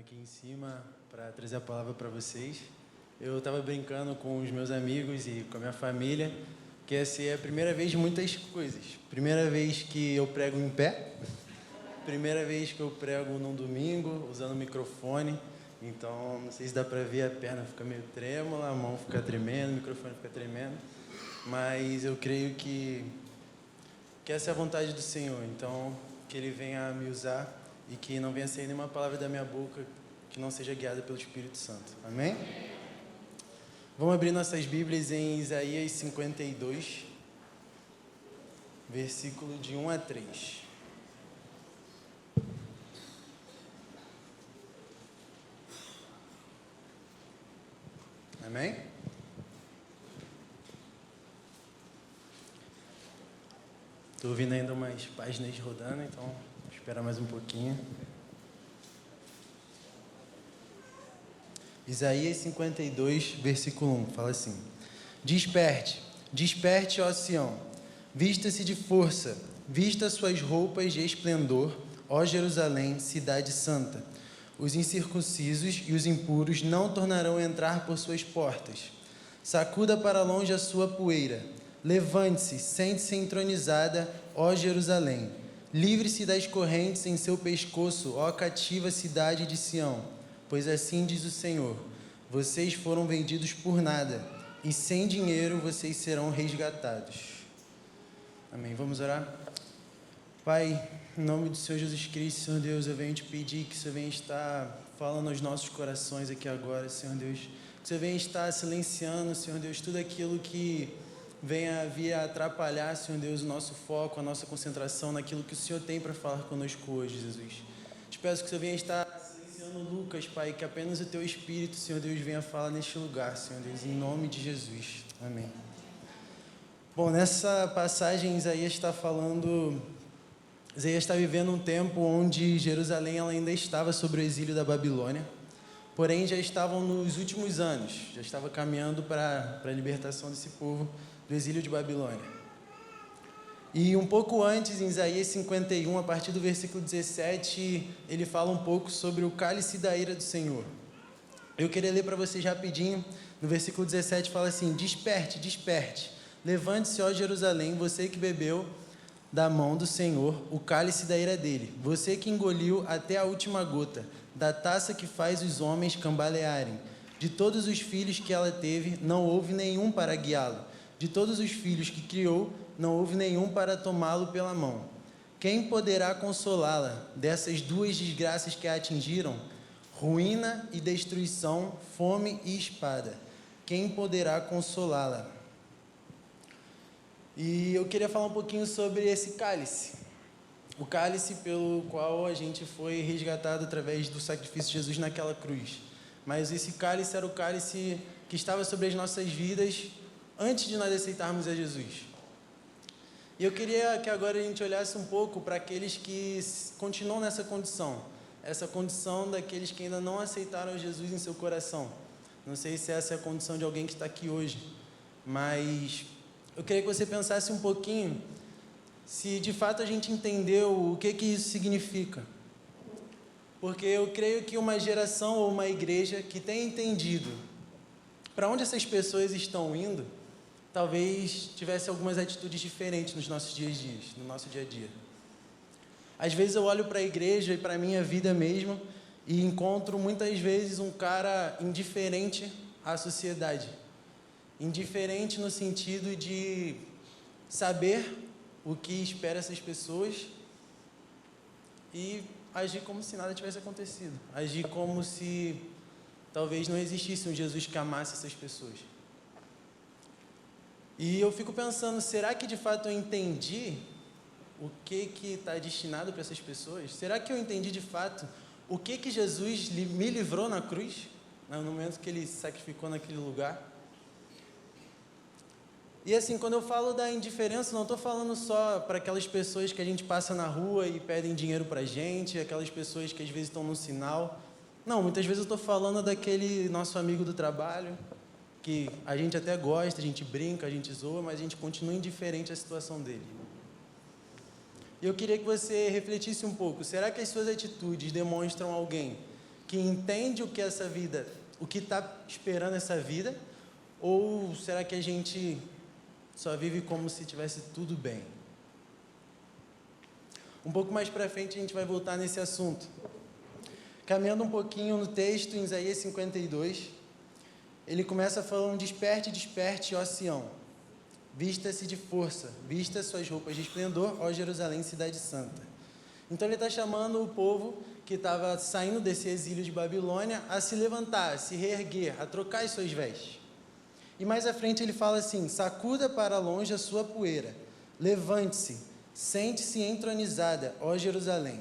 aqui em cima para trazer a palavra para vocês. Eu estava brincando com os meus amigos e com a minha família que essa é a primeira vez de muitas coisas. Primeira vez que eu prego em pé, primeira vez que eu prego num domingo usando o microfone. Então, não sei se dá para ver, a perna fica meio trêmula, a mão fica tremendo, o microfone fica tremendo. Mas eu creio que essa é a vontade do Senhor. Então, que Ele venha me usar e que não venha sair nenhuma palavra da minha boca que não seja guiada pelo Espírito Santo. Amém? Vamos abrir nossas Bíblias em Isaías 52, versículo de 1 a 3. Amém? Estou ouvindo ainda umas páginas rodando, então vou esperar mais um pouquinho. Isaías 52, versículo 1, fala assim: Desperte, desperte, ó Sião, vista-se de força, vista suas roupas de esplendor, ó Jerusalém, cidade santa. Os incircuncisos e os impuros não tornarão a entrar por suas portas. Sacuda para longe a sua poeira. Levante-se, sente-se entronizada, ó Jerusalém. Livre-se das correntes em seu pescoço, ó cativa cidade de Sião. Pois assim diz o Senhor: vocês foram vendidos por nada, e sem dinheiro vocês serão resgatados. Amém. Vamos orar? Pai, em nome do Senhor Jesus Cristo, Senhor Deus, eu venho te pedir que o Senhor venha estar falando aos nossos corações aqui agora, Senhor Deus. Que o Senhor venha estar silenciando, Senhor Deus, tudo aquilo que venha vir a atrapalhar, Senhor Deus, o nosso foco, a nossa concentração naquilo que o Senhor tem para falar conosco hoje, Jesus. Te peço que o Senhor venha estar silenciando Lucas, Pai, que apenas o Teu Espírito, Senhor Deus, venha falar neste lugar, Senhor Deus, em nome de Jesus. Amém. Bom, nessa passagem, Isaías está vivendo um tempo onde Jerusalém ela ainda estava sobre o exílio da Babilônia, porém já estavam nos últimos anos, já estava caminhando para a libertação desse povo do exílio de Babilônia. E um pouco antes, em Isaías 51, a partir do versículo 17, ele fala um pouco sobre o cálice da ira do Senhor. Eu queria ler para vocês rapidinho, no versículo 17 fala assim: Desperte, desperte, levante-se, ó Jerusalém, você que bebeu da mão do Senhor o cálice da ira dele, você que engoliu até a última gota, da taça que faz os homens cambalearem. De todos os filhos que ela teve, não houve nenhum para guiá-lo. De todos os filhos que criou, não houve nenhum para tomá-lo pela mão. Quem poderá consolá-la dessas duas desgraças que a atingiram? Ruína e destruição, fome e espada. Quem poderá consolá-la? E eu queria falar um pouquinho sobre esse cálice. O cálice pelo qual a gente foi resgatado através do sacrifício de Jesus naquela cruz. Mas esse cálice era o cálice que estava sobre as nossas vidas antes de nós aceitarmos a Jesus. E eu queria que agora a gente olhasse um pouco para aqueles que continuam nessa condição. Essa condição daqueles que ainda não aceitaram Jesus em seu coração. Não sei se essa é a condição de alguém que está aqui hoje, mas eu queria que você pensasse um pouquinho se de fato a gente entendeu o que isso significa. Porque eu creio que uma geração ou uma igreja que tenha entendido para onde essas pessoas estão indo, talvez tivesse algumas atitudes diferentes nos nossos dias, no nosso dia a dia. Às vezes eu olho para a igreja e para a minha vida mesmo e encontro muitas vezes um cara indiferente à sociedade. Indiferente no sentido de saber o que espera essas pessoas e agir como se nada tivesse acontecido. Agir como se talvez não existisse um Jesus que amasse essas pessoas. E eu fico pensando, será que de fato eu entendi o que está destinado para essas pessoas? Será que eu entendi de fato o que Jesus me livrou na cruz, no momento que Ele se sacrificou naquele lugar? E assim, quando eu falo da indiferença, não estou falando só para aquelas pessoas que a gente passa na rua e pedem dinheiro para a gente, aquelas pessoas que às vezes estão no sinal. Não, muitas vezes eu estou falando daquele nosso amigo do trabalho, que a gente até gosta, a gente brinca, a gente zoa, mas a gente continua indiferente à situação dele. E eu queria que você refletisse um pouco. Será que as suas atitudes demonstram alguém que entende o que é essa vida, o que está esperando essa vida, ou será que a gente só vive como se tivesse tudo bem? Um pouco mais para frente a gente vai voltar nesse assunto. Caminhando um pouquinho no texto, em Isaías 52, ele começa falando: desperte, desperte, ó Sião, vista-se de força, vista suas roupas de esplendor, ó Jerusalém, cidade santa. Então ele está chamando o povo que estava saindo desse exílio de Babilônia a se levantar, a se reerguer, a trocar as suas vestes. E mais à frente ele fala assim: sacuda para longe a sua poeira, levante-se, sente-se entronizada, ó Jerusalém.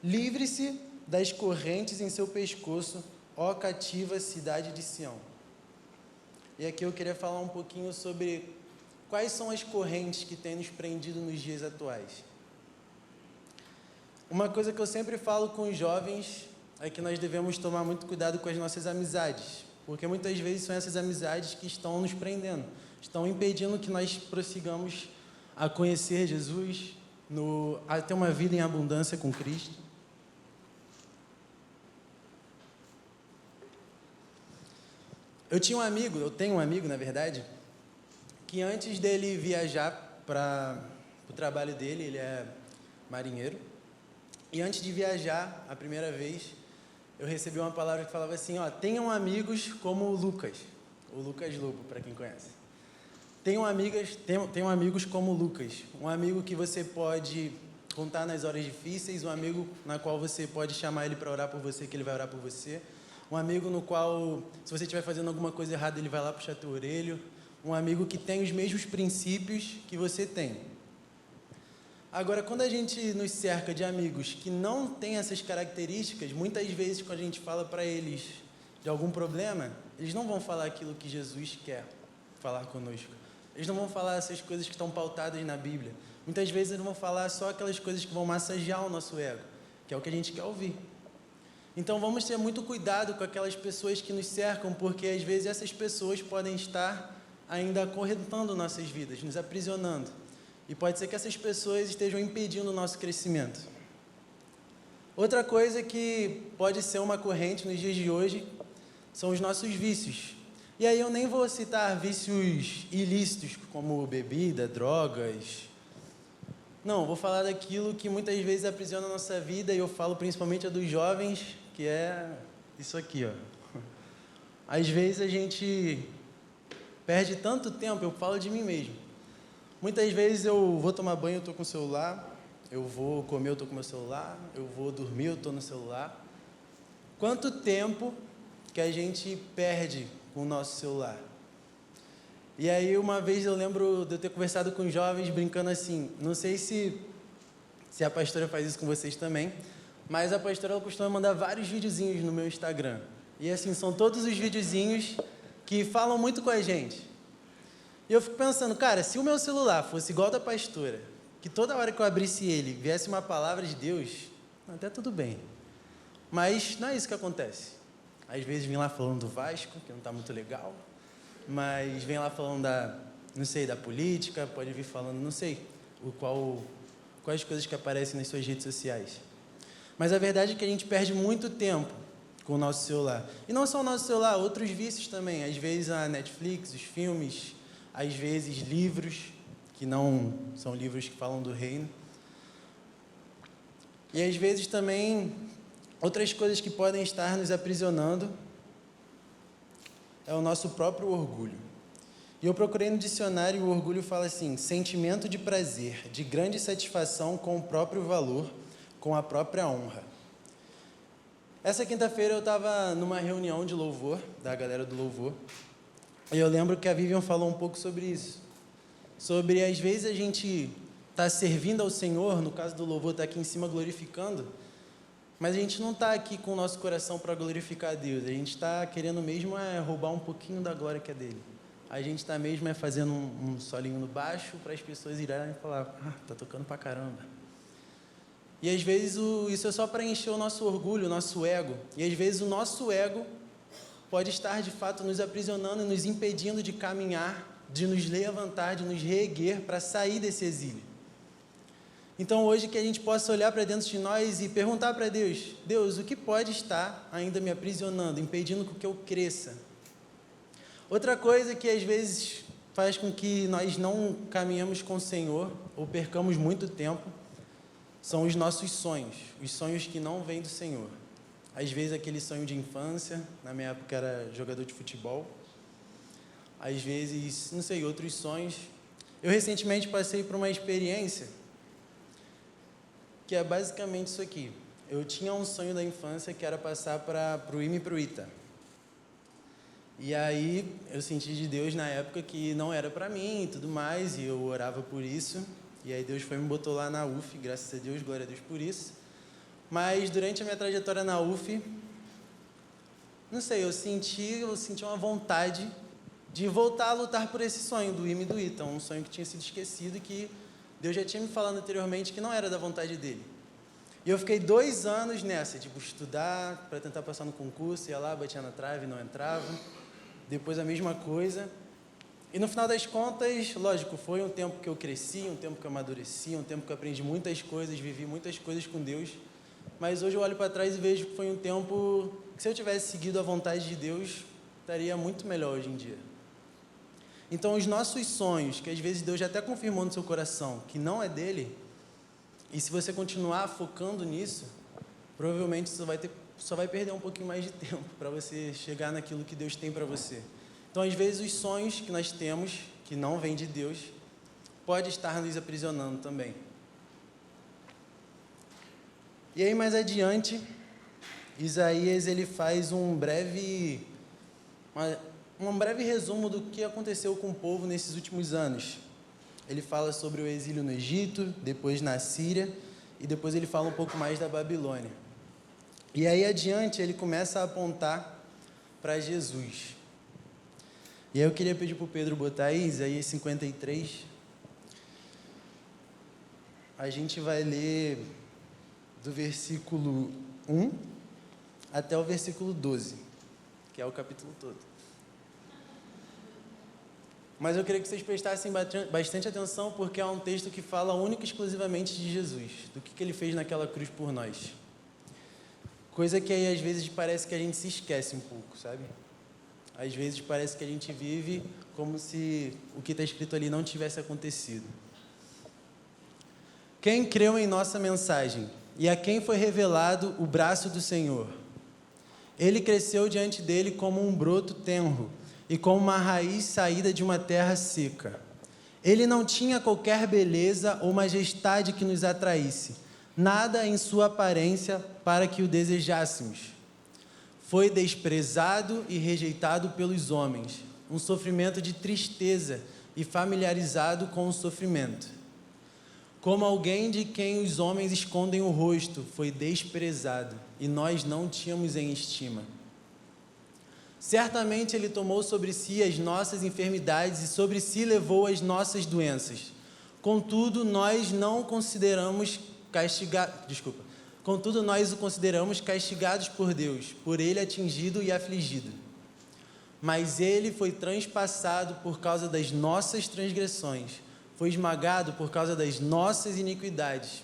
Livre-se das correntes em seu pescoço, ó cativa cidade de Sião. E aqui eu queria falar um pouquinho sobre quais são as correntes que têm nos prendido nos dias atuais. Uma coisa que eu sempre falo com os jovens é que nós devemos tomar muito cuidado com as nossas amizades, porque muitas vezes são essas amizades que estão nos prendendo, estão impedindo que nós prossigamos a conhecer Jesus, a ter uma vida em abundância com Cristo. Eu tenho um amigo, na verdade, que antes dele viajar para o trabalho dele, ele é marinheiro, e antes de viajar, a primeira vez, eu recebi uma palavra que falava assim: tenham amigos como o Lucas Lobo, para quem conhece. Tenham amigos como o Lucas, um amigo que você pode contar nas horas difíceis, um amigo na qual você pode chamar ele para orar por você, que ele vai orar por você, um amigo no qual, se você estiver fazendo alguma coisa errada, ele vai lá puxar teu orelho, um amigo que tem os mesmos princípios que você tem. Agora, quando a gente nos cerca de amigos que não têm essas características, muitas vezes quando a gente fala para eles de algum problema, eles não vão falar aquilo que Jesus quer falar conosco. Eles não vão falar essas coisas que estão pautadas na Bíblia. Muitas vezes eles vão falar só aquelas coisas que vão massagear o nosso ego, que é o que a gente quer ouvir. Então vamos ter muito cuidado com aquelas pessoas que nos cercam, porque às vezes essas pessoas podem estar ainda acorrentando nossas vidas, nos aprisionando. E pode ser que essas pessoas estejam impedindo o nosso crescimento. Outra coisa que pode ser uma corrente nos dias de hoje são os nossos vícios. E aí eu nem vou citar vícios ilícitos, como bebida, drogas. Não, vou falar daquilo que muitas vezes aprisiona a nossa vida, e eu falo principalmente a dos jovens, que é isso aqui, Às vezes a gente perde tanto tempo, eu falo de mim mesmo. Muitas vezes eu vou tomar banho, eu estou com o celular, eu vou comer, eu estou com o meu celular, eu vou dormir, eu estou no celular. Quanto tempo que a gente perde com o nosso celular? E aí uma vez eu lembro de eu ter conversado com jovens brincando assim, não sei se a pastora faz isso com vocês também, mas a pastora ela costuma mandar vários videozinhos no meu Instagram. E assim, são todos os videozinhos que falam muito com a gente. E eu fico pensando, cara, se o meu celular fosse igual ao da pastora, que toda hora que eu abrisse ele, viesse uma palavra de Deus, até tudo bem. Mas não é isso que acontece. Às vezes vem lá falando do Vasco, que não está muito legal, mas vem lá falando da política, pode vir falando, não sei, quais coisas que aparecem nas suas redes sociais. Mas a verdade é que a gente perde muito tempo com o nosso celular. E não só o nosso celular, outros vícios também. Às vezes a Netflix, os filmes, às vezes livros, que não são livros que falam do reino. E às vezes também outras coisas que podem estar nos aprisionando é o nosso próprio orgulho. E eu procurei no dicionário, o orgulho fala assim: sentimento de prazer, de grande satisfação com o próprio valor, com a própria honra. Essa quinta-feira eu estava numa reunião de louvor, da galera do louvor, e eu lembro que a Vivian falou um pouco sobre isso. Sobre, às vezes, a gente está servindo ao Senhor, no caso do louvor, está aqui em cima glorificando, mas a gente não está aqui com o nosso coração para glorificar a Deus, a gente está querendo mesmo roubar um pouquinho da glória que é dele. A gente está mesmo fazendo um solinho no baixo para as pessoas irem e falar: tá tocando pra caramba. E às vezes isso é só para encher o nosso orgulho, o nosso ego. E às vezes o nosso ego pode estar de fato nos aprisionando e nos impedindo de caminhar, de nos levantar, de nos reerguer para sair desse exílio. Então, hoje, que a gente possa olhar para dentro de nós e perguntar para Deus: Deus, o que pode estar ainda me aprisionando, impedindo que eu cresça? Outra coisa que às vezes faz com que nós não caminhemos com o Senhor ou percamos muito tempo são os nossos sonhos, os sonhos que não vêm do Senhor. Às vezes aquele sonho de infância, na minha época era jogador de futebol, às vezes, não sei, outros sonhos. Eu recentemente passei por uma experiência que é basicamente isso aqui. Eu tinha um sonho da infância que era passar para o IME e para o ITA. E aí eu senti de Deus na época que não era para mim e tudo mais, e eu orava por isso. E aí Deus me botou lá na UF, graças a Deus, glória a Deus por isso. Mas durante a minha trajetória na UF, não sei, eu senti uma vontade de voltar a lutar por esse sonho do IME e do ITA, um sonho que tinha sido esquecido e que Deus já tinha me falado anteriormente que não era da vontade dele. E eu fiquei 2 anos nessa, estudar para tentar passar no concurso, ia lá, batia na trave, não entrava. Depois a mesma coisa. E no final das contas, lógico, foi um tempo que eu cresci, um tempo que eu amadureci, um tempo que eu aprendi muitas coisas, vivi muitas coisas com Deus. Mas hoje eu olho para trás e vejo que foi um tempo que, se eu tivesse seguido a vontade de Deus, estaria muito melhor hoje em dia. Então, os nossos sonhos, que às vezes Deus já até confirmou no seu coração que não é dele, e se você continuar focando nisso, provavelmente só vai perder um pouquinho mais de tempo para você chegar naquilo que Deus tem para você. Então, às vezes, os sonhos que nós temos, que não vêm de Deus, pode estar nos aprisionando também. E aí, mais adiante, Isaías ele faz um breve resumo do que aconteceu com o povo nesses últimos anos. Ele fala sobre o exílio no Egito, depois na Síria, e depois ele fala um pouco mais da Babilônia. E aí adiante ele começa a apontar para Jesus. E aí eu queria pedir para o Pedro botar aí, Isaías 53. A gente vai ler do versículo 1 até o versículo 12, que é o capítulo todo. Mas eu queria que vocês prestassem bastante atenção, porque é um texto que fala única e exclusivamente de Jesus, do que ele fez naquela cruz por nós. Coisa que aí às vezes parece que a gente se esquece um pouco, sabe? Às vezes parece que a gente vive como se o que está escrito ali não tivesse acontecido. Quem creu em nossa mensagem e a quem foi revelado o braço do Senhor? Ele cresceu diante dele como um broto tenro e como uma raiz saída de uma terra seca. Ele não tinha qualquer beleza ou majestade que nos atraísse, nada em sua aparência para que o desejássemos. Foi desprezado e rejeitado pelos homens, um sofrimento de tristeza e familiarizado com o sofrimento. Como alguém de quem os homens escondem o rosto, foi desprezado, e nós não tínhamos em estima. Certamente ele tomou sobre si as nossas enfermidades e sobre si levou as nossas doenças. Contudo, nós o consideramos castigados por Deus, por ele atingido e afligido. Mas ele foi transpassado por causa das nossas transgressões, foi esmagado por causa das nossas iniquidades.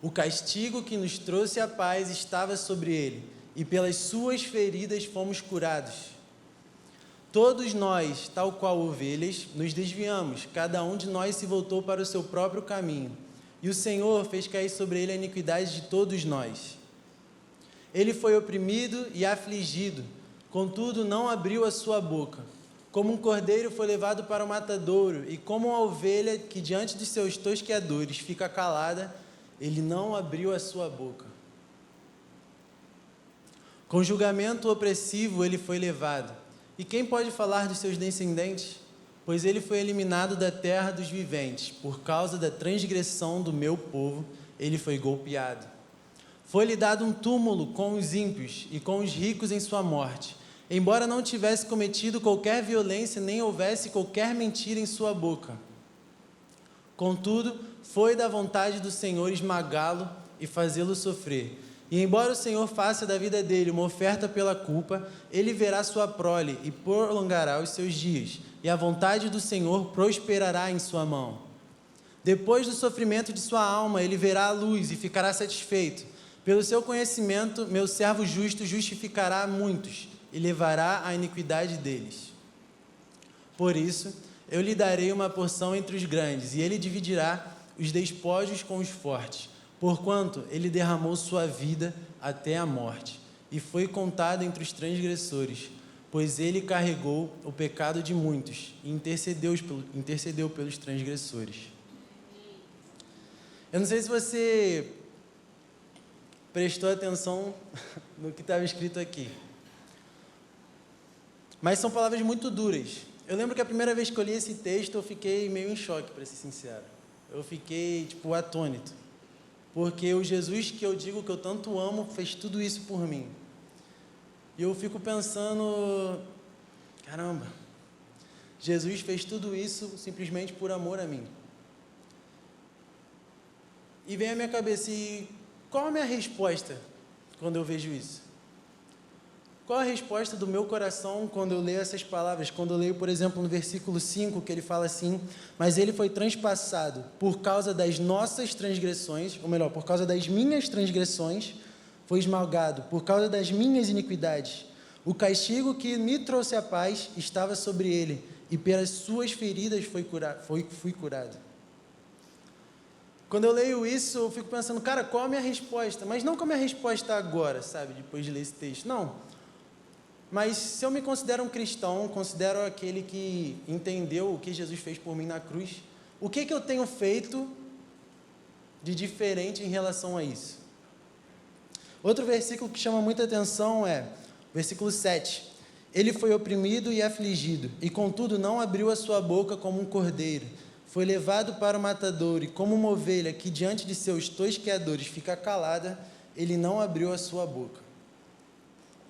O castigo que nos trouxe a paz estava sobre ele, e pelas suas feridas fomos curados. Todos nós, tal qual ovelhas, nos desviamos, cada um de nós se voltou para o seu próprio caminho, e o Senhor fez cair sobre ele a iniquidade de todos nós. Ele foi oprimido e afligido, contudo não abriu a sua boca. Como um cordeiro foi levado para o matadouro, e como uma ovelha que diante dos seus tosqueadores fica calada, ele não abriu a sua boca. Com julgamento opressivo ele foi levado. E quem pode falar dos seus descendentes? Pois ele foi eliminado da terra dos viventes. Por causa da transgressão do meu povo, ele foi golpeado. Foi-lhe dado um túmulo com os ímpios e com os ricos em sua morte. Embora não tivesse cometido qualquer violência, nem houvesse qualquer mentira em sua boca. Contudo, foi da vontade do Senhor esmagá-lo e fazê-lo sofrer. E embora o Senhor faça da vida dele uma oferta pela culpa, ele verá sua prole e prolongará os seus dias, e a vontade do Senhor prosperará em sua mão. Depois do sofrimento de sua alma, ele verá a luz e ficará satisfeito. Pelo seu conhecimento, meu servo justo justificará muitos e levará a iniquidade deles. Por isso, eu lhe darei uma porção entre os grandes, e ele dividirá os despojos com os fortes, porquanto ele derramou sua vida até a morte, e foi contado entre os transgressores, pois ele carregou o pecado de muitos e intercedeu pelos transgressores. Eu não sei se você prestou atenção no que estava escrito aqui, mas são palavras muito duras. Eu lembro que a primeira vez que eu li esse texto, eu fiquei meio em choque, para ser sincero. Eu fiquei, atônito. Porque o Jesus que eu digo que eu tanto amo, fez tudo isso por mim. E eu fico pensando, caramba, Jesus fez tudo isso simplesmente por amor a mim. E vem à minha cabeça, e qual a minha resposta quando eu vejo isso? Qual a resposta do meu coração quando eu leio essas palavras? Quando eu leio, por exemplo, no versículo 5, que ele fala assim: mas ele foi transpassado por causa das nossas transgressões, ou melhor, por causa das minhas transgressões, foi esmagado por causa das minhas iniquidades. O castigo que me trouxe a paz estava sobre ele, e pelas suas feridas fui curado. Quando eu leio isso, eu fico pensando, cara, qual a minha resposta? Mas não qual a minha resposta agora, sabe, depois de ler esse texto, não. Mas se eu me considero um cristão, considero aquele que entendeu o que Jesus fez por mim na cruz, o que eu tenho feito de diferente em relação a isso? Outro versículo que chama muita atenção é versículo 7. Ele foi oprimido e afligido, e contudo não abriu a sua boca como um cordeiro. Foi levado para o matadouro, e como uma ovelha que diante de seus tosqueadores fica calada, ele não abriu a sua boca.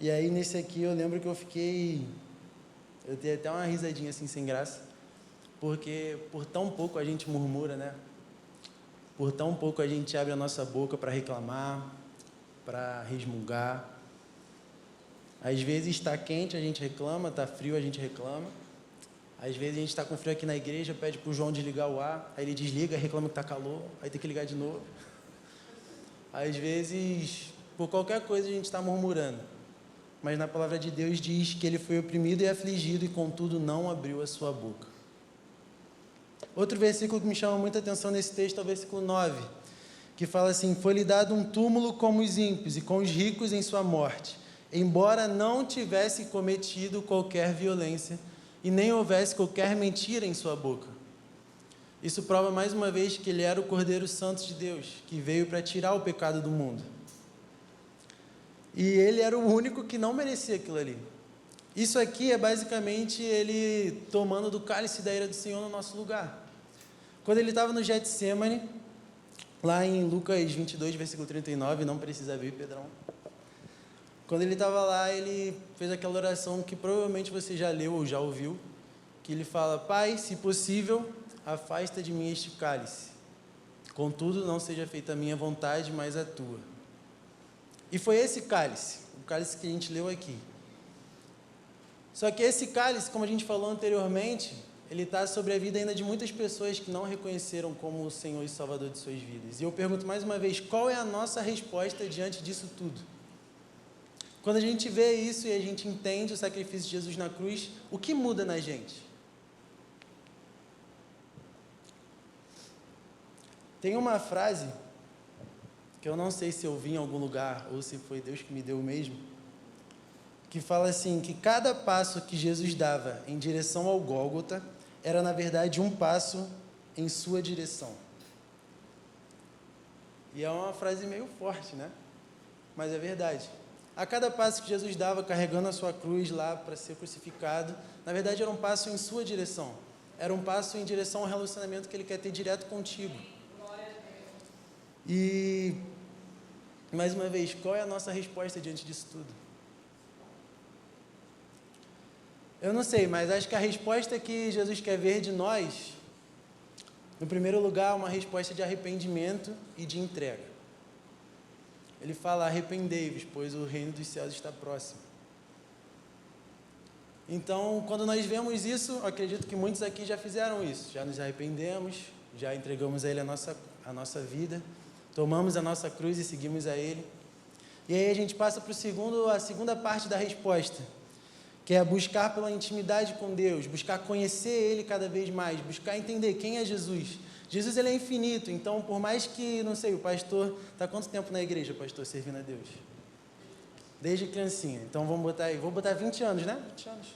E aí, nesse aqui, eu lembro que eu dei até uma risadinha assim, sem graça, porque por tão pouco a gente murmura, né? Por tão pouco a gente abre a nossa boca para reclamar, para resmungar. Às vezes está quente, a gente reclama, está frio, a gente reclama. Às vezes a gente está com frio aqui na igreja, pede para o João desligar o ar, aí ele desliga, reclama que está calor, aí tem que ligar de novo. Às vezes, por qualquer coisa a gente está murmurando. Mas na palavra de Deus diz que ele foi oprimido e afligido e contudo não abriu a sua boca. Outro versículo que me chama muita atenção nesse texto é o versículo 9, que fala assim: foi-lhe dado um túmulo como os ímpios e com os ricos em sua morte, embora não tivesse cometido qualquer violência e nem houvesse qualquer mentira em sua boca. Isso prova mais uma vez que ele era o Cordeiro Santo de Deus, que veio para tirar o pecado do mundo. E ele era o único que não merecia aquilo ali. Isso aqui é basicamente ele tomando do cálice da ira do Senhor no nosso lugar. Quando ele estava no Getsemane, lá em Lucas 22, versículo 39, não precisa abrir, Pedrão. Quando ele estava lá, ele fez aquela oração que provavelmente você já leu ou já ouviu, que ele fala: Pai, se possível, afasta de mim este cálice. Contudo, não seja feita a minha vontade, mas a tua. E foi esse cálice, o cálice que a gente leu aqui. Só que esse cálice, como a gente falou anteriormente, ele está sobre a vida ainda de muitas pessoas que não reconheceram como o Senhor e Salvador de suas vidas. E eu pergunto mais uma vez, qual é a nossa resposta diante disso tudo? Quando a gente vê isso e a gente entende o sacrifício de Jesus na cruz, o que muda na gente? Tem uma frase que eu não sei se eu vi em algum lugar ou se foi Deus que me deu mesmo, que fala assim, que cada passo que Jesus dava em direção ao Gólgota era, na verdade, um passo em sua direção. E é uma frase meio forte, né? Mas é verdade. A cada passo que Jesus dava carregando a sua cruz lá para ser crucificado, na verdade era um passo em sua direção. Era um passo em direção ao relacionamento que ele quer ter direto contigo. E, mais uma vez, qual é a nossa resposta diante disso tudo? Eu não sei, mas acho que a resposta que Jesus quer ver de nós, no primeiro lugar, é uma resposta de arrependimento e de entrega. Ele fala: arrependei-vos, pois o reino dos céus está próximo. Então, quando nós vemos isso, acredito que muitos aqui já fizeram isso, já nos arrependemos, já entregamos a Ele a nossa vida, tomamos a nossa cruz e seguimos a Ele. E aí a gente passa para a segunda parte da resposta, que é buscar pela intimidade com Deus, buscar conhecer Ele cada vez mais, buscar entender quem é Jesus. Jesus, ele é infinito, então por mais que, não sei, o pastor está quanto tempo na igreja, pastor, servindo a Deus? Desde criancinha, então vamos botar aí, vou botar 20 anos, né? 20 anos.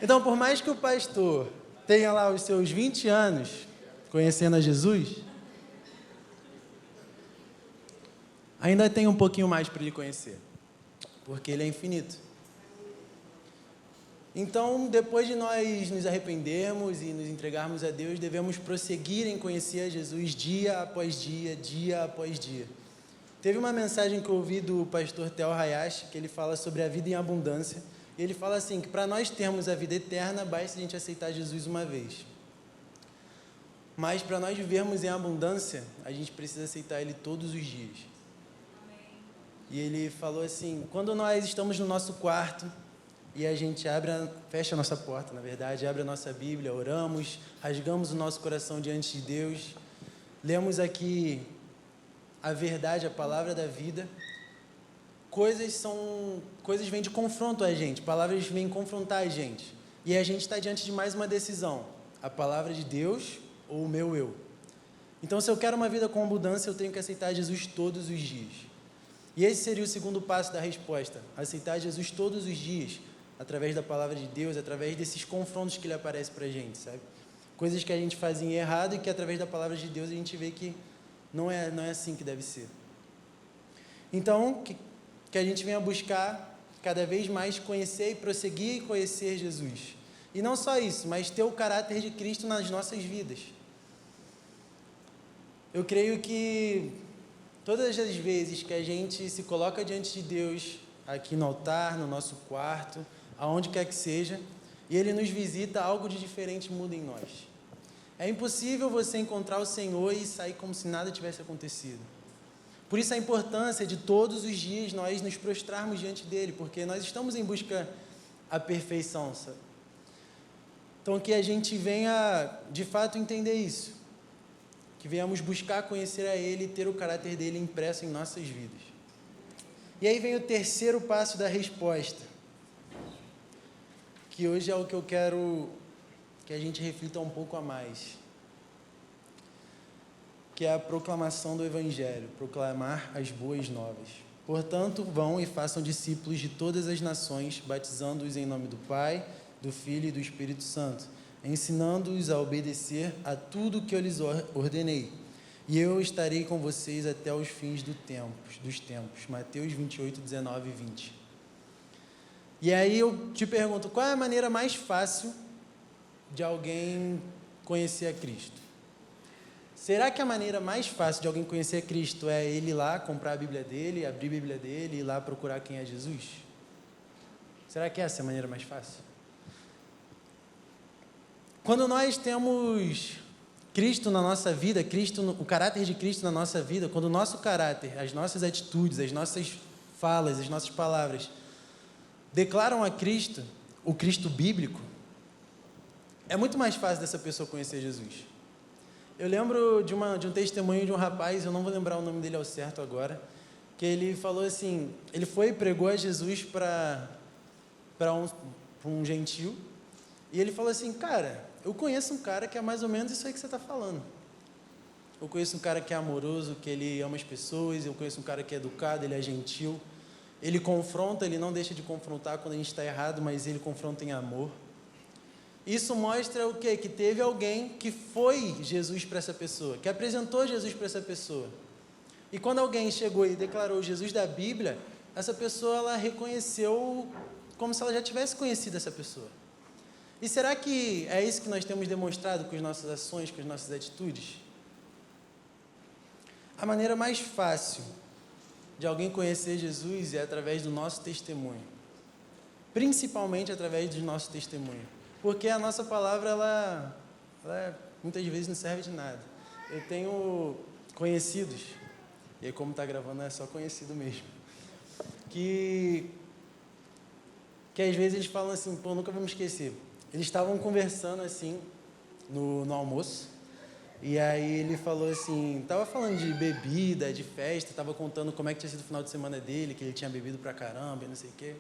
Então, por mais que o pastor tenha lá os seus 20 anos conhecendo a Jesus, ainda tem um pouquinho mais para ele conhecer, porque ele é infinito. Então, depois de nós nos arrependermos e nos entregarmos a Deus, devemos prosseguir em conhecer a Jesus dia após dia, dia após dia. Teve uma mensagem que eu ouvi do pastor Theo Hayashi, que ele fala sobre a vida em abundância. E ele fala assim, que para nós termos a vida eterna, basta a gente aceitar Jesus uma vez. Mas para nós vivermos em abundância, a gente precisa aceitar Ele todos os dias. Amém. E ele falou assim, quando nós estamos no nosso quarto, e a gente fecha a nossa porta, na verdade, abre a nossa Bíblia, oramos, rasgamos o nosso coração diante de Deus, lemos aqui a verdade, a palavra da vida. Coisas vêm de confronto a gente, palavras vêm confrontar a gente. E a gente está diante de mais uma decisão, a palavra de Deus ou o meu eu. Então, se eu quero uma vida com abundância, eu tenho que aceitar Jesus todos os dias. E esse seria o segundo passo da resposta, aceitar Jesus todos os dias, através da palavra de Deus, através desses confrontos que Ele aparece para a gente, sabe? Coisas que a gente fazia errado e que através da palavra de Deus a gente vê que não é assim que deve ser. Então, que a gente venha buscar cada vez mais conhecer e prosseguir e conhecer Jesus. E não só isso, mas ter o caráter de Cristo nas nossas vidas. Eu creio que todas as vezes que a gente se coloca diante de Deus, aqui no altar, no nosso quarto, aonde quer que seja, e Ele nos visita, algo de diferente muda em nós. É impossível você encontrar o Senhor e sair como se nada tivesse acontecido. Por isso a importância de todos os dias nós nos prostrarmos diante dEle, porque nós estamos em busca da perfeição, sabe? Então que a gente venha de fato entender isso, que venhamos buscar conhecer a Ele e ter o caráter dEle impresso em nossas vidas. E aí vem o terceiro passo da resposta, que hoje é o que eu quero que a gente reflita um pouco a mais, que é a proclamação do Evangelho, proclamar as boas novas. Portanto, vão e façam discípulos de todas as nações, batizando-os em nome do Pai, do Filho e do Espírito Santo, ensinando-os a obedecer a tudo que eu lhes ordenei. E eu estarei com vocês até os fins dos tempos. Mateus 28, 19 e 20. E aí eu te pergunto, qual é a maneira mais fácil de alguém conhecer a Cristo? Será que a maneira mais fácil de alguém conhecer a Cristo é ele ir lá comprar a Bíblia dele, abrir a Bíblia dele e ir lá procurar quem é Jesus? Será que essa é a maneira mais fácil? Quando nós temos Cristo na nossa vida, o caráter de Cristo na nossa vida, quando o nosso caráter, as nossas atitudes, as nossas falas, as nossas palavras declaram a Cristo, o Cristo bíblico, é muito mais fácil dessa pessoa conhecer Jesus. Eu lembro de um testemunho de um rapaz, eu não vou lembrar o nome dele ao certo agora, que ele falou assim, ele foi e pregou a Jesus para um gentil, e ele falou assim, cara, eu conheço um cara que é mais ou menos isso aí que você está falando. Eu conheço um cara que é amoroso, que ele ama as pessoas, eu conheço um cara que é educado, ele é gentil, ele confronta, ele não deixa de confrontar quando a gente está errado, mas ele confronta em amor. Isso mostra o quê? Que teve alguém que foi Jesus para essa pessoa, que apresentou Jesus para essa pessoa. E quando alguém chegou e declarou Jesus da Bíblia, essa pessoa ela reconheceu como se ela já tivesse conhecido essa pessoa. E será que é isso que nós temos demonstrado com as nossas ações, com as nossas atitudes? A maneira mais fácil de alguém conhecer Jesus é através do nosso testemunho. Principalmente através do nosso testemunho. Porque a nossa palavra, ela muitas vezes não serve de nada. Eu tenho conhecidos, e aí como está gravando é só conhecido mesmo, que às vezes eles falam assim, pô, nunca vou me esquecer. eles estavam conversando assim no almoço. E aí ele falou assim, tava falando de bebida, de festa, tava contando como é que tinha sido o final de semana dele, que ele tinha bebido pra caramba e não sei o quê.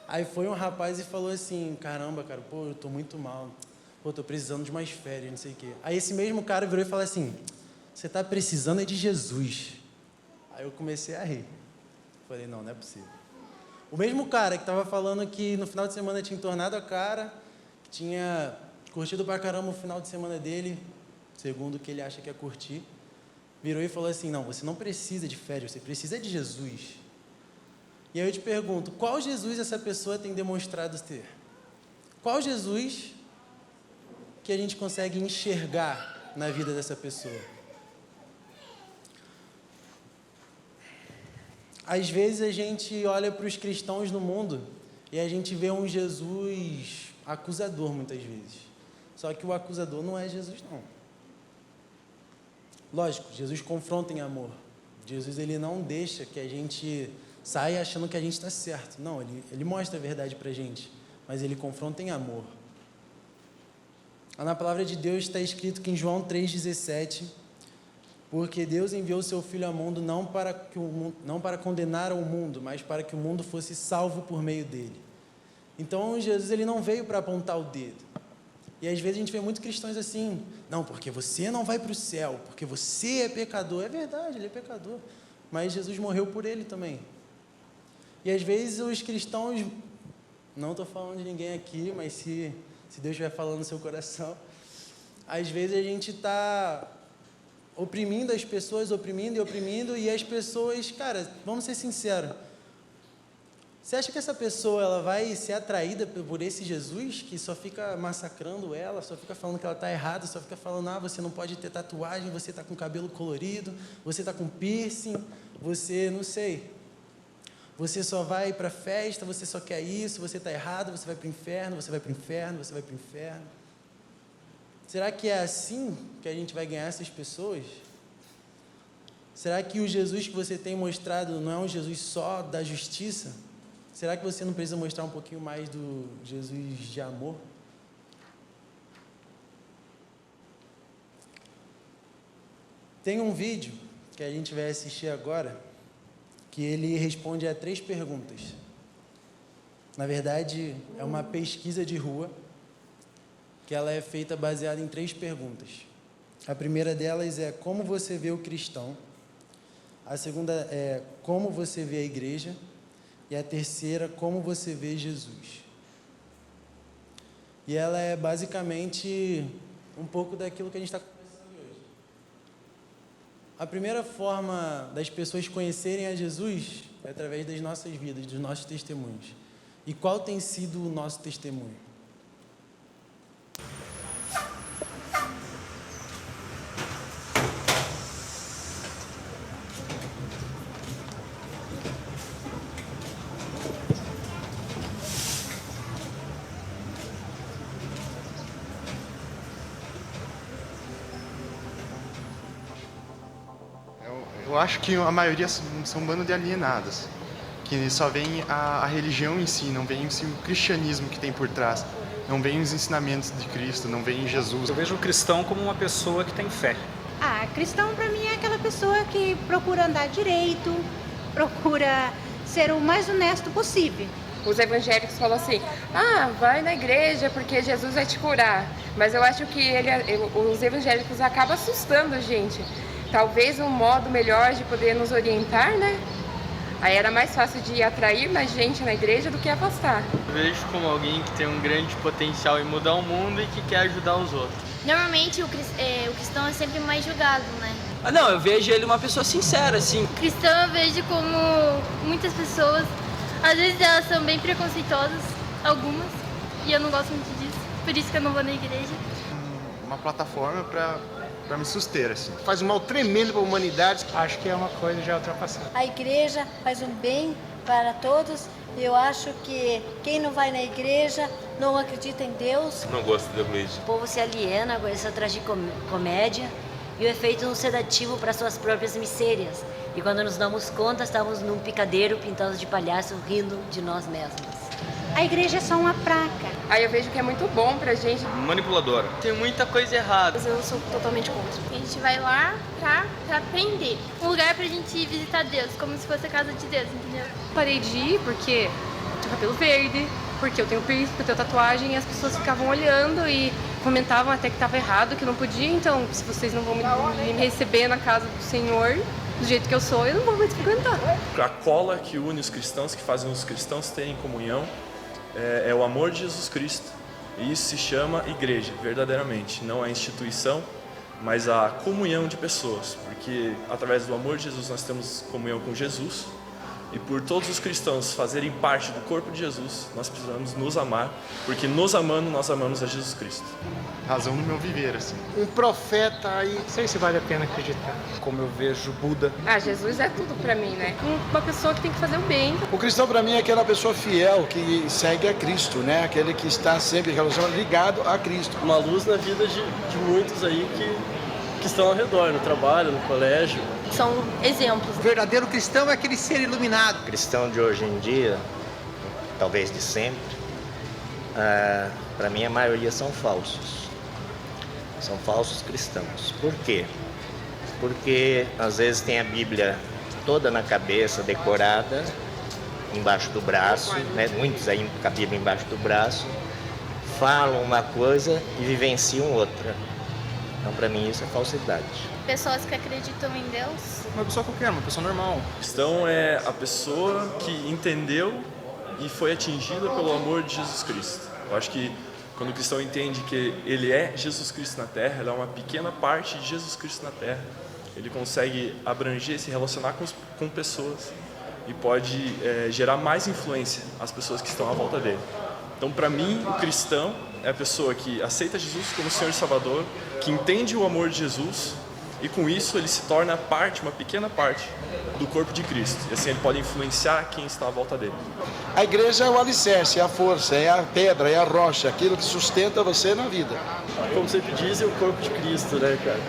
Aí foi um rapaz e falou assim, caramba, cara, pô, eu tô muito mal, pô, tô precisando de umas férias, não sei o quê. Aí esse mesmo cara virou e falou assim, você tá precisando é de Jesus. Aí eu comecei a rir. Falei, não é possível. O mesmo cara que tava falando que no final de semana tinha entornado a cara, que tinha curtido pra caramba o final de semana dele, segundo o que ele acha que é curtir, virou e falou assim, não, você não precisa de férias, você precisa de Jesus. E aí eu te pergunto, qual Jesus essa pessoa tem demonstrado ter? Qual Jesus que a gente consegue enxergar na vida dessa pessoa? Às vezes a gente olha para os cristãos no mundo e a gente vê um Jesus acusador muitas vezes. Só que o acusador não é Jesus, não. Lógico, Jesus confronta em amor. Jesus, ele não deixa que a gente saia achando que a gente está certo. Não, ele mostra a verdade para a gente, mas ele confronta em amor. Na palavra de Deus está escrito que em João 3,17, porque Deus enviou o seu Filho ao mundo não para condenar o mundo, mas para que o mundo fosse salvo por meio dele. Então, Jesus, ele não veio para apontar o dedo. E às vezes a gente vê muitos cristãos assim, não, porque você não vai para o céu, porque você é pecador. É verdade, ele é pecador, mas Jesus morreu por ele também. E às vezes os cristãos, não estou falando de ninguém aqui, mas se Deus estiver falando no seu coração, às vezes a gente está oprimindo as pessoas, oprimindo, e as pessoas, cara, vamos ser sinceros, você acha que essa pessoa ela vai ser atraída por esse Jesus que só fica massacrando ela, só fica falando que ela está errada, só fica falando, você não pode ter tatuagem, você está com cabelo colorido, você está com piercing, você, não sei, você só vai para a festa, você só quer isso, você está errado, você vai para o inferno, você vai para o inferno, você vai para o inferno. Será que é assim que a gente vai ganhar essas pessoas? Será que o Jesus que você tem mostrado não é um Jesus só da justiça? Será que você não precisa mostrar um pouquinho mais do Jesus de amor? Tem um vídeo que a gente vai assistir agora, que ele responde a 3 perguntas. Na verdade, é uma pesquisa de rua, que ela é feita baseada em 3 perguntas. A primeira delas é como você vê o cristão, a segunda é como você vê a igreja, e a terceira, como você vê Jesus. E ela é basicamente um pouco daquilo que a gente está conversando hoje. A primeira forma das pessoas conhecerem a Jesus é através das nossas vidas, dos nossos testemunhos. E qual tem sido o nosso testemunho? Eu acho que a maioria são um bando de alienados, que só veem a religião em si, não veem o cristianismo que tem por trás, não veem os ensinamentos de Cristo, não veem Jesus. Eu vejo o cristão como uma pessoa que tem fé. Cristão para mim é aquela pessoa que procura andar direito, procura ser o mais honesto possível. Os evangélicos falam assim, vai na igreja porque Jesus vai te curar. Mas eu acho que os evangélicos acabam assustando a gente. Talvez um modo melhor de poder nos orientar, né? Aí era mais fácil de atrair mais gente na igreja do que afastar. Eu vejo como alguém que tem um grande potencial em mudar o mundo e que quer ajudar os outros. Normalmente o cristão é sempre mais julgado, né? Não, eu vejo ele uma pessoa sincera, assim. O cristão eu vejo como muitas pessoas, às vezes elas são bem preconceituosas, algumas, e eu não gosto muito disso, por isso que eu não vou na igreja. Uma plataforma para me suster, assim. Faz um mal tremendo para a humanidade. Acho que é uma coisa já ultrapassada. A igreja faz um bem para todos. Eu acho que quem não vai na igreja não acredita em Deus. Não gosto da igreja. O povo se aliena com essa tragicomédia e o efeito um sedativo para suas próprias misérias. E quando nos damos conta, estamos num picadeiro pintados de palhaço rindo de nós mesmos. A igreja é só uma placa. Aí eu vejo que é muito bom pra gente. Manipuladora. Tem muita coisa errada. Eu sou totalmente contra. A gente vai lá pra aprender. Um lugar pra gente ir visitar Deus, como se fosse a casa de Deus, entendeu? Parei de ir porque tinha cabelo verde, porque eu tenho piercing, porque eu tenho tatuagem, e as pessoas ficavam olhando e comentavam até que estava errado, que não podia. Então, se vocês não vão me receber na casa do Senhor do jeito que eu sou, eu não vou mais frequentar. A cola que une os cristãos, que fazem os cristãos terem comunhão, é o amor de Jesus Cristo. E isso se chama igreja, verdadeiramente. Não a instituição, mas a comunhão de pessoas. Porque através do amor de Jesus nós temos comunhão com Jesus. E por todos os cristãos fazerem parte do corpo de Jesus, nós precisamos nos amar, porque nos amando, nós amamos a Jesus Cristo. Razão no meu viver, assim. Um profeta aí. Não sei se vale a pena acreditar. Como eu vejo Buda. Ah, Jesus é tudo pra mim, né? Uma pessoa que tem que fazer o bem. O cristão para mim é aquela pessoa fiel que segue a Cristo, né? Aquele que está sempre relacionado, ligado a Cristo. Uma luz na vida de muitos aí que estão ao redor, no trabalho, no colégio. São exemplos. O verdadeiro cristão é aquele ser iluminado. O cristão de hoje em dia, talvez de sempre, para mim a maioria são falsos. São falsos cristãos. Por quê? Porque às vezes tem a Bíblia toda na cabeça, decorada, embaixo do braço, né? Muitos aí com a Bíblia embaixo do braço, falam uma coisa e vivenciam outra. Então, para mim, isso é falsidade. Pessoas que acreditam em Deus. Uma pessoa qualquer, uma pessoa normal. O cristão é a pessoa que entendeu e foi atingida pelo amor de Jesus Cristo. Eu acho que quando o cristão entende que ele é Jesus Cristo na Terra, ele é uma pequena parte de Jesus Cristo na Terra, ele consegue abranger, se relacionar com pessoas e pode gerar mais influência às pessoas que estão à volta dele. Então, para mim, o cristão é a pessoa que aceita Jesus como Senhor e Salvador, que entende o amor de Jesus e com isso ele se torna parte, uma pequena parte do corpo de Cristo. E assim ele pode influenciar quem está à volta dele. A igreja é o alicerce, é a força, é a pedra, é a rocha, aquilo que sustenta você na vida. Como sempre dizem, o corpo de Cristo, né, cara?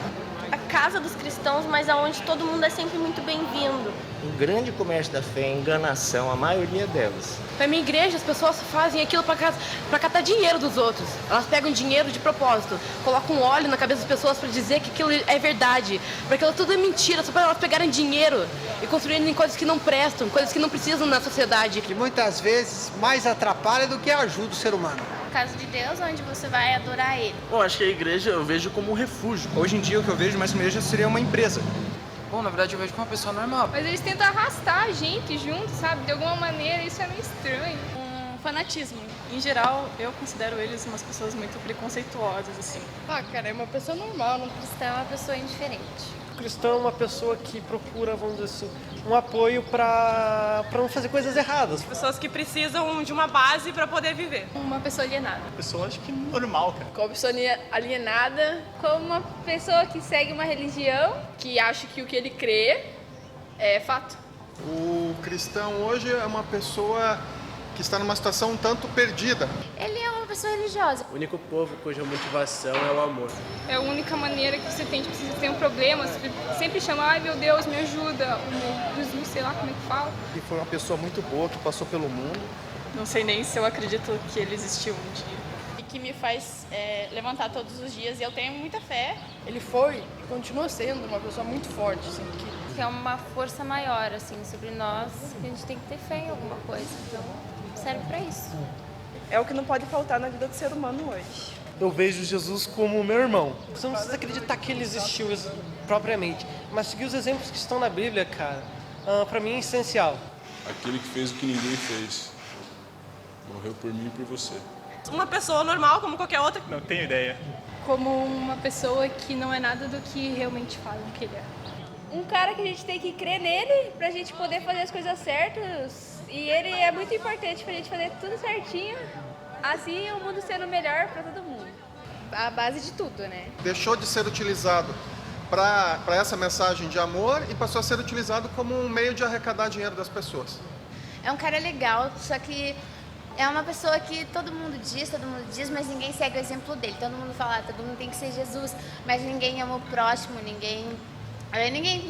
A casa dos cristãos, mas aonde todo mundo é sempre muito bem-vindo. O grande comércio da fé é a enganação, a maioria delas. Na minha igreja, as pessoas fazem aquilo para catar dinheiro dos outros. Elas pegam dinheiro de propósito, colocam óleo na cabeça das pessoas para dizer que aquilo é verdade, para aquilo tudo é mentira, só para elas pegarem dinheiro e construírem coisas que não prestam, coisas que não precisam na sociedade. Que muitas vezes mais atrapalha do que ajuda o ser humano. Casa de Deus, onde você vai adorar Ele. Bom, acho que a igreja eu vejo como um refúgio. Hoje em dia, o que eu vejo mais que uma igreja seria uma empresa. Bom, na verdade eu vejo como uma pessoa normal. Mas eles tentam arrastar a gente junto, sabe? De alguma maneira, isso é meio estranho. Fanatismo. Em geral, eu considero eles umas pessoas muito preconceituosas, assim. Ah, cara, é uma pessoa normal. Um cristão é uma pessoa indiferente. O cristão é uma pessoa que procura, vamos dizer assim, um apoio para não fazer coisas erradas. Pessoas que precisam de uma base para poder viver. Uma pessoa alienada. Pessoa, acho que normal, cara. Como pessoa alienada, como uma pessoa que segue uma religião, que acha que o que ele crê é fato. O cristão hoje é uma pessoa que está numa situação um tanto perdida. Ele é uma pessoa religiosa. O único povo cuja motivação é o amor. É a única maneira que você tem, tipo, se você tem um problema, você sempre chama, ai meu Deus, me ajuda, o Jesus, sei lá como é que fala. E foi uma pessoa muito boa que passou pelo mundo. Não sei nem se eu acredito que ele existiu um dia. E que me faz levantar todos os dias, e eu tenho muita fé. Ele foi e continua sendo uma pessoa muito forte, assim, Que é uma força maior, assim, sobre nós, que a gente tem que ter fé em alguma coisa, então serve pra isso. É o que não pode faltar na vida do ser humano hoje. Eu vejo Jesus como meu irmão. Você não precisa acreditar que ele existiu propriamente, mas seguir os exemplos que estão na Bíblia, cara, pra mim é essencial. Aquele que fez o que ninguém fez. Morreu por mim e por você. Uma pessoa normal como qualquer outra. Não tenho ideia. Como uma pessoa que não é nada do que realmente falam que ele é. Um cara que a gente tem que crer nele pra gente poder fazer as coisas certas. E ele é muito importante pra gente fazer tudo certinho. Assim o mundo sendo melhor pra todo mundo. A base de tudo, né? Deixou de ser utilizado para essa mensagem de amor e passou a ser utilizado como um meio de arrecadar dinheiro das pessoas. É um cara legal, só que é uma pessoa que todo mundo diz, mas ninguém segue o exemplo dele. Todo mundo fala, todo mundo tem que ser Jesus, mas ninguém ama o próximo, ninguém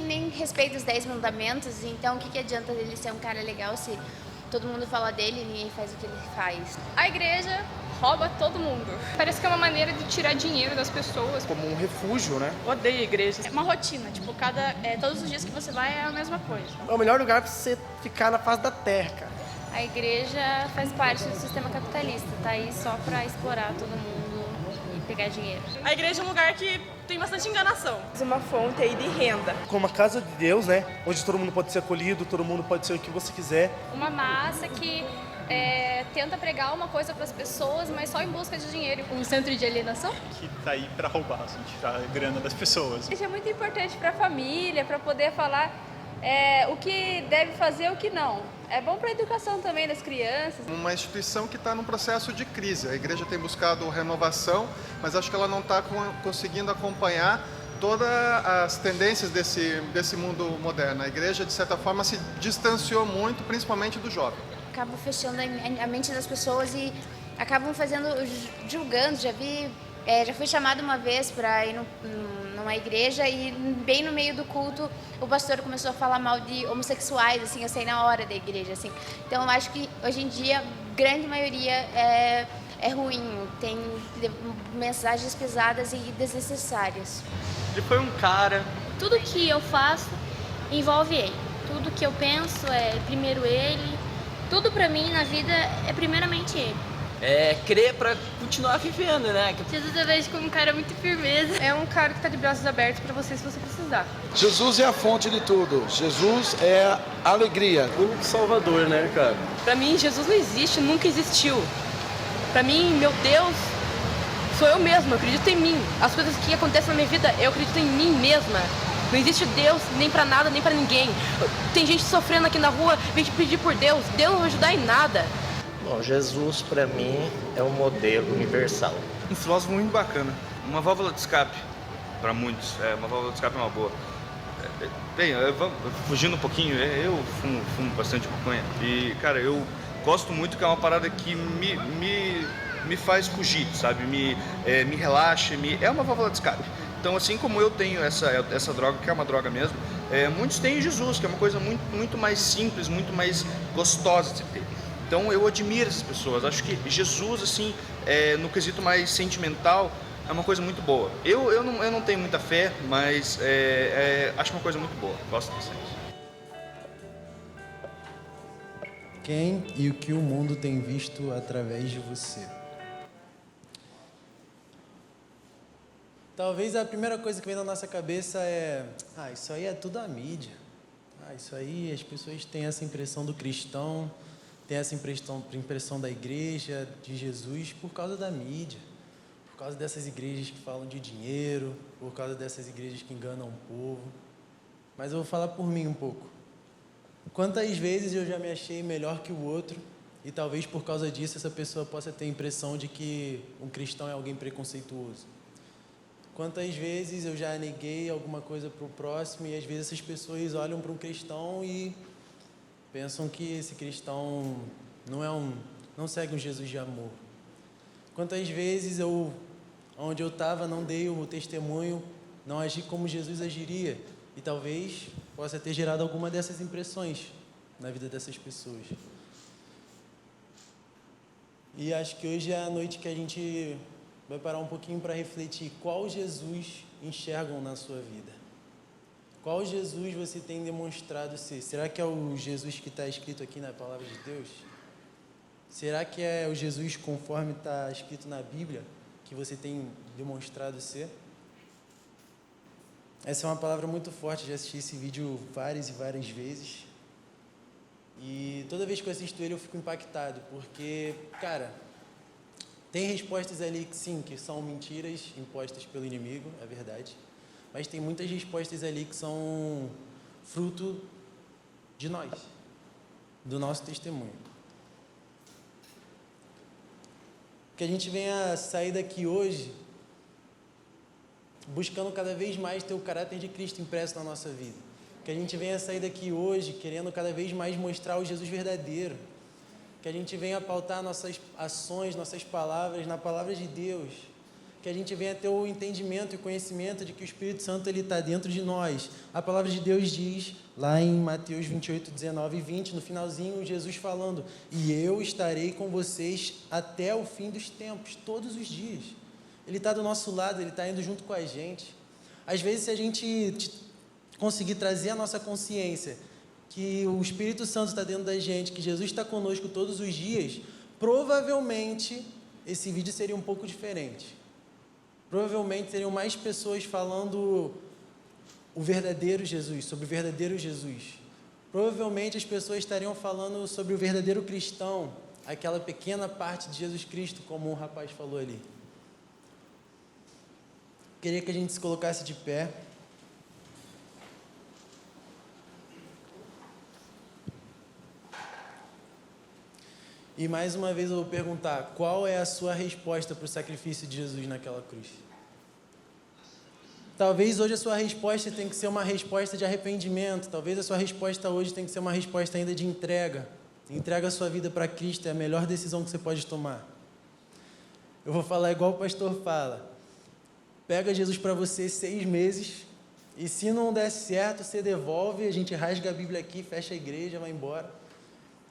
nem respeita os 10 mandamentos. Então o que adianta ele ser um cara legal se todo mundo fala dele e ninguém faz o que ele faz. A igreja rouba todo mundo. Parece que é uma maneira de tirar dinheiro das pessoas. Como um refúgio, né? Odeio igreja. É uma rotina, tipo, todos os dias que você vai é a mesma coisa. É o melhor lugar pra você ficar na face da terra, cara. A igreja faz parte do sistema capitalista, tá aí só pra explorar todo mundo e pegar dinheiro. A igreja é um lugar que tem bastante enganação. Uma fonte aí de renda. Como a casa de Deus, né? Onde todo mundo pode ser acolhido, todo mundo pode ser o que você quiser. Uma massa que tenta pregar uma coisa para as pessoas, mas só em busca de dinheiro. Um centro de alienação? Que tá aí pra roubar, assim, tirar a grana das pessoas. Isso é muito importante para a família, para poder falar o que deve fazer e o que não. É bom para a educação também das crianças. Uma instituição que está num processo de crise. A igreja tem buscado renovação, mas acho que ela não está conseguindo acompanhar todas as tendências desse mundo moderno. A igreja, de certa forma, se distanciou muito, principalmente do jovem. Acabam fechando a mente das pessoas e acabam julgando. Já fui chamada uma vez para ir numa igreja e bem no meio do culto o pastor começou a falar mal de homossexuais, assim, eu saí na hora da igreja, assim. Então eu acho que hoje em dia a grande maioria é ruim, tem mensagens pesadas e desnecessárias. Ele foi um cara. Tudo que eu faço envolve ele. Tudo que eu penso é primeiro ele. Tudo pra mim na vida é primeiramente ele. Crer pra continuar vivendo, né? Jesus eu vejo como um cara muito firmeza. É um cara que tá de braços abertos pra você se você precisar. Jesus é a fonte de tudo. Jesus é a alegria. O único salvador, né, cara? Pra mim, Jesus não existe, nunca existiu. Pra mim, meu Deus, sou eu mesma, eu acredito em mim. As coisas que acontecem na minha vida, eu acredito em mim mesma. Não existe Deus nem pra nada, nem pra ninguém. Tem gente sofrendo aqui na rua, vem te pedir por Deus. Deus não vai ajudar em nada. Bom, Jesus, para mim, é um modelo universal. Um filósofo muito bacana. Uma válvula de escape para muitos. Uma válvula de escape é uma boa. Bem, fugindo um pouquinho, eu fumo bastante maconha. E, cara, eu gosto muito, que é uma parada que me faz fugir, sabe? Me relaxa, é uma válvula de escape. Então, assim como eu tenho essa droga, que é uma droga mesmo, muitos têm Jesus, que é uma coisa muito, muito mais simples, muito mais gostosa de ter. Então, eu admiro essas pessoas. Acho que Jesus, assim, no quesito mais sentimental, é uma coisa muito boa. Eu não tenho muita fé, mas acho uma coisa muito boa. Gosto bastante. Quem e o que o mundo tem visto através de você? Talvez a primeira coisa que vem na nossa cabeça é: isso aí é tudo a mídia. Isso aí, as pessoas têm essa impressão do cristão, têm essa impressão da igreja, de Jesus, por causa da mídia, por causa dessas igrejas que falam de dinheiro, por causa dessas igrejas que enganam o povo. Mas eu vou falar por mim um pouco. Quantas vezes eu já me achei melhor que o outro e talvez por causa disso essa pessoa possa ter a impressão de que um cristão é alguém preconceituoso. Quantas vezes eu já neguei alguma coisa para o próximo e às vezes essas pessoas olham para um cristão e pensam que esse cristão não segue um Jesus de amor. Quantas vezes onde eu estava, não dei o testemunho, não agi como Jesus agiria e talvez possa ter gerado alguma dessas impressões na vida dessas pessoas. E acho que hoje é a noite que a gente vai parar um pouquinho para refletir qual Jesus enxergam na sua vida. Qual Jesus você tem demonstrado ser? Será que é o Jesus que está escrito aqui na Palavra de Deus? Será que é o Jesus conforme está escrito na Bíblia que você tem demonstrado ser? Essa é uma palavra muito forte, já assisti esse vídeo várias e várias vezes. E toda vez que eu assisto ele eu fico impactado, porque, cara, tem respostas ali que sim, que são mentiras impostas pelo inimigo, é verdade. Mas tem muitas respostas ali que são fruto de nós, do nosso testemunho. Que a gente venha sair daqui hoje buscando cada vez mais ter o caráter de Cristo impresso na nossa vida. Que a gente venha sair daqui hoje querendo cada vez mais mostrar o Jesus verdadeiro. Que a gente venha pautar nossas ações, nossas palavras na palavra de Deus. que a gente venha ter o entendimento e conhecimento de que o Espírito Santo está dentro de nós. A palavra de Deus diz, lá em Mateus 28, 19 e 20, no finalzinho, Jesus falando: e eu estarei com vocês até o fim dos tempos, todos os dias. Ele está do nosso lado, Ele está indo junto com a gente. Às vezes, se a gente conseguir trazer a nossa consciência que o Espírito Santo está dentro da gente, que Jesus está conosco todos os dias, provavelmente esse vídeo seria um pouco diferente. Provavelmente seriam mais pessoas falando o verdadeiro Jesus, sobre o verdadeiro Jesus. Provavelmente as pessoas estariam falando sobre o verdadeiro cristão, aquela pequena parte de Jesus Cristo, como o rapaz falou ali. Queria que a gente se colocasse de pé. E mais uma vez eu vou perguntar, qual é a sua resposta para o sacrifício de Jesus naquela cruz? Talvez hoje a sua resposta tenha que ser uma resposta de arrependimento, talvez a sua resposta hoje tenha que ser uma resposta ainda de entrega. Entrega a sua vida para Cristo, é a melhor decisão que você pode tomar. Eu vou falar igual o pastor fala: pega Jesus para você 6 meses, e se não der certo, você devolve, a gente rasga a Bíblia aqui, fecha a igreja, vai embora.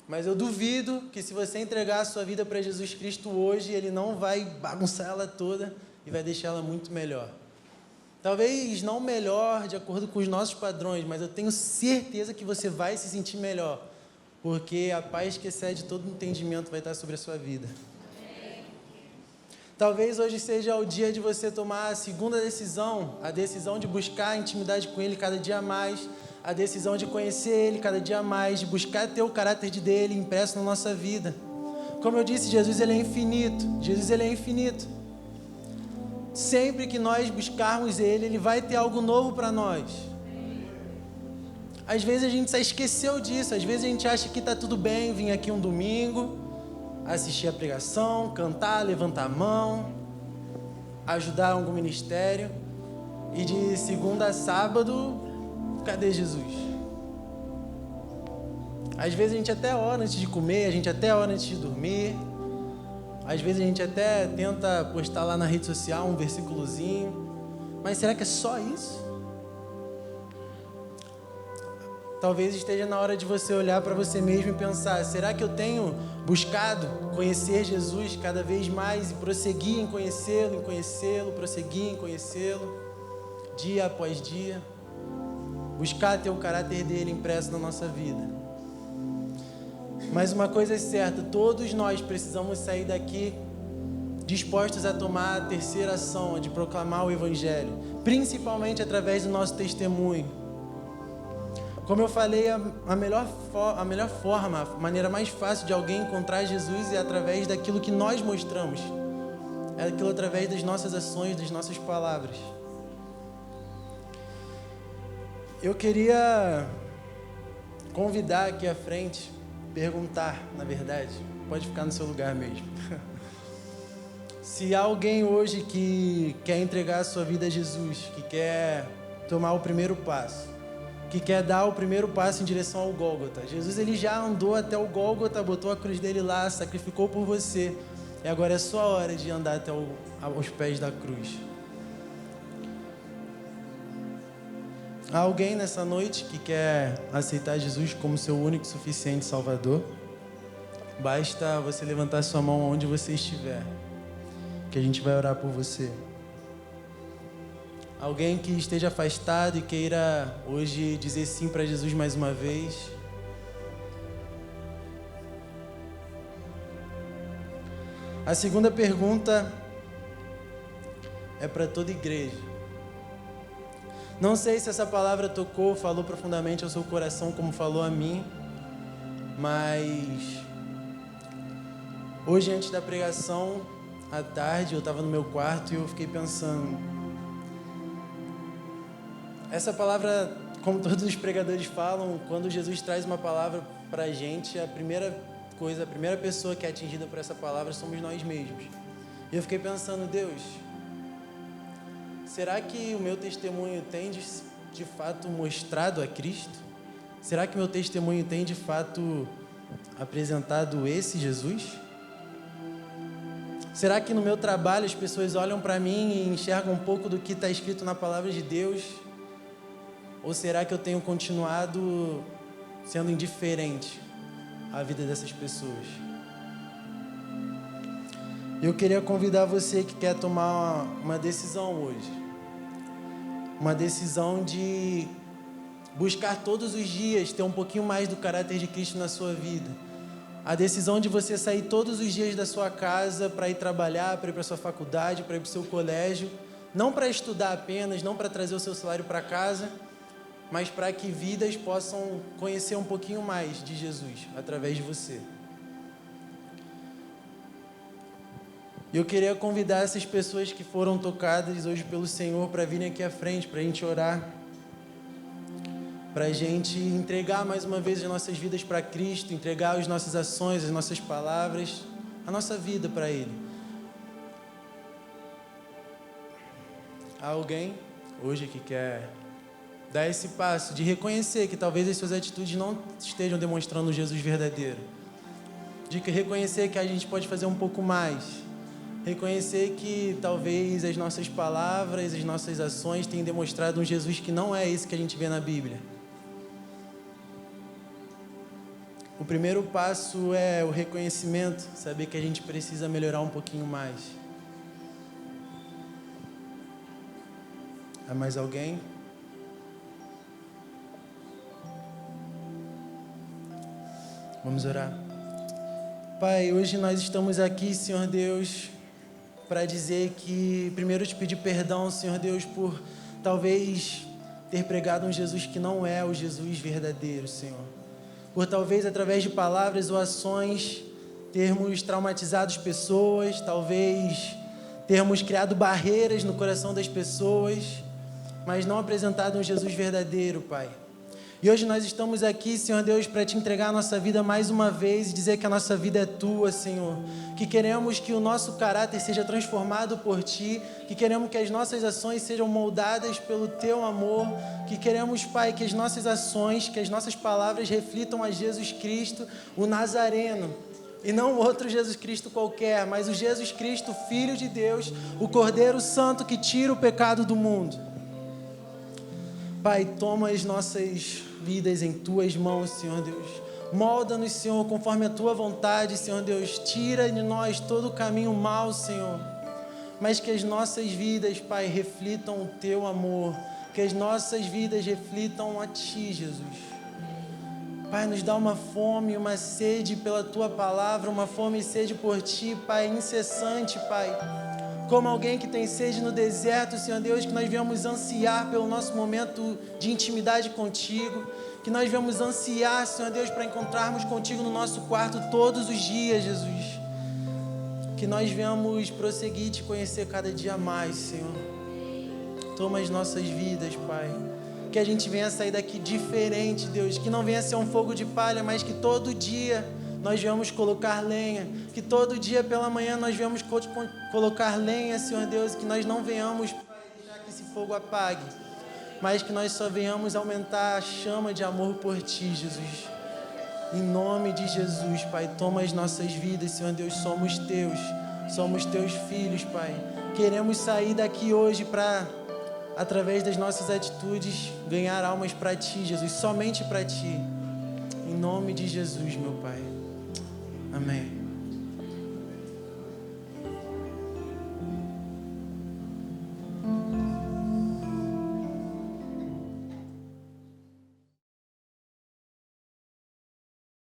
Mas eu duvido que se você entregar a sua vida para Jesus Cristo hoje, Ele não vai bagunçar ela toda e vai deixar ela muito melhor. Talvez não melhor de acordo com os nossos padrões, mas eu tenho certeza que você vai se sentir melhor, porque a paz que excede todo entendimento vai estar sobre a sua vida. Talvez hoje seja o dia de você tomar a segunda decisão, a decisão de buscar a intimidade com Ele cada dia mais, a decisão de conhecer Ele cada dia mais, de buscar ter o caráter dele impresso na nossa vida. Como eu disse, Jesus Ele é infinito. Jesus Ele é infinito. Sempre que nós buscarmos Ele, Ele vai ter algo novo para nós. Às vezes a gente só esqueceu disso. Às vezes a gente acha que está tudo bem vir aqui um domingo, assistir a pregação, cantar, levantar a mão, ajudar algum ministério, e de segunda a sábado, cadê Jesus? Às vezes a gente até ora antes de comer, a gente até ora antes de dormir. Às vezes a gente até tenta postar lá na rede social um versículozinho. Mas será que é só isso? Talvez esteja na hora de você olhar para você mesmo e pensar: será que eu tenho buscado conhecer Jesus cada vez mais e prosseguir em conhecê-lo, prosseguir em conhecê-lo, dia após dia? Buscar ter o caráter dele impresso na nossa vida. Mas uma coisa é certa, todos nós precisamos sair daqui dispostos a tomar a terceira ação, a de proclamar o Evangelho, principalmente através do nosso testemunho. Como eu falei, a melhor forma, a maneira mais fácil de alguém encontrar Jesus é através daquilo que nós mostramos, é aquilo através das nossas ações, das nossas palavras. Eu queria convidar aqui à frente, perguntar, na verdade, pode ficar no seu lugar mesmo. Se há alguém hoje que quer entregar a sua vida a Jesus, que quer tomar o primeiro passo, que quer dar o primeiro passo em direção ao Gólgota. Jesus ele já andou até o Gólgota, botou a cruz dele lá, sacrificou por você, e agora é sua hora de andar até aos pés da cruz. Há alguém nessa noite que quer aceitar Jesus como seu único e suficiente Salvador? Basta você levantar sua mão onde você estiver, que a gente vai orar por você. Alguém que esteja afastado e queira hoje dizer sim para Jesus mais uma vez? A segunda pergunta é para toda igreja. Não sei se essa palavra tocou, falou profundamente ao seu coração como falou a mim, mas hoje antes da pregação, à tarde, eu estava no meu quarto e eu fiquei pensando, essa palavra, como todos os pregadores falam, quando Jesus traz uma palavra para a gente, a primeira pessoa que é atingida por essa palavra somos nós mesmos. E eu fiquei pensando, Deus, será que o meu testemunho tem de fato mostrado a Cristo? Será que meu testemunho tem de fato apresentado esse Jesus? Será que no meu trabalho as pessoas olham para mim e enxergam um pouco do que está escrito na palavra de Deus? Ou será que eu tenho continuado sendo indiferente à vida dessas pessoas? Eu queria convidar você que quer tomar uma decisão hoje. Uma decisão de buscar todos os dias ter um pouquinho mais do caráter de Cristo na sua vida. A decisão de você sair todos os dias da sua casa para ir trabalhar, para ir para a sua faculdade, para ir para o seu colégio, não para estudar apenas, não para trazer o seu salário para casa, mas para que vidas possam conhecer um pouquinho mais de Jesus através de você. Eu queria convidar essas pessoas que foram tocadas hoje pelo Senhor para virem aqui à frente, para a gente orar, para a gente entregar mais uma vez as nossas vidas para Cristo, entregar as nossas ações, as nossas palavras, a nossa vida para Ele. Há alguém hoje que quer dar esse passo de reconhecer que talvez as suas atitudes não estejam demonstrando o Jesus verdadeiro, de reconhecer que a gente pode fazer um pouco mais, reconhecer que talvez as nossas palavras, as nossas ações tenham demonstrado um Jesus que não é esse que a gente vê na Bíblia. O primeiro passo é o reconhecimento, saber que a gente precisa melhorar um pouquinho mais. Há mais alguém? Vamos orar. Pai, hoje nós estamos aqui, Senhor Deus, para dizer que, primeiro, te pedir perdão, Senhor Deus, por talvez ter pregado um Jesus que não é o Jesus verdadeiro, Senhor. Por talvez, através de palavras ou ações, termos traumatizado pessoas, talvez termos criado barreiras no coração das pessoas, mas não apresentado um Jesus verdadeiro, Pai. E hoje nós estamos aqui, Senhor Deus, para te entregar a nossa vida mais uma vez e dizer que a nossa vida é tua, Senhor. Que queremos que o nosso caráter seja transformado por ti, que queremos que as nossas ações sejam moldadas pelo teu amor, que queremos, Pai, que as nossas ações, que as nossas palavras reflitam a Jesus Cristo, o Nazareno, e não outro Jesus Cristo qualquer, mas o Jesus Cristo, Filho de Deus, o Cordeiro Santo que tira o pecado do mundo. Pai, toma as nossas vidas em tuas mãos, Senhor Deus. Molda-nos, Senhor, conforme a tua vontade, Senhor Deus. Tira de nós todo o caminho mau, Senhor. Mas que as nossas vidas, Pai, reflitam o teu amor. Que as nossas vidas reflitam a ti, Jesus. Pai, nos dá uma fome, uma sede pela tua palavra, uma fome e sede por ti, Pai, incessante, Pai. Como alguém que tem sede no deserto, Senhor Deus, que nós viemos ansiar pelo nosso momento de intimidade contigo, que nós viemos ansiar, Senhor Deus, para encontrarmos contigo no nosso quarto todos os dias, Jesus. Que nós viemos prosseguir te conhecer cada dia mais, Senhor. Toma as nossas vidas, Pai. Que a gente venha sair daqui diferente, Deus, que não venha ser um fogo de palha, mas que todo dia nós viemos colocar lenha, que todo dia pela manhã nós viemos colocar lenha, Senhor Deus, que nós não venhamos, Pai, deixar que esse fogo apague, mas que nós só venhamos aumentar a chama de amor por Ti, Jesus. Em nome de Jesus, Pai, toma as nossas vidas, Senhor Deus, somos Teus filhos, Pai. Queremos sair daqui hoje para, através das nossas atitudes, ganhar almas para Ti, Jesus, somente para Ti. Em nome de Jesus, meu Pai. Amém.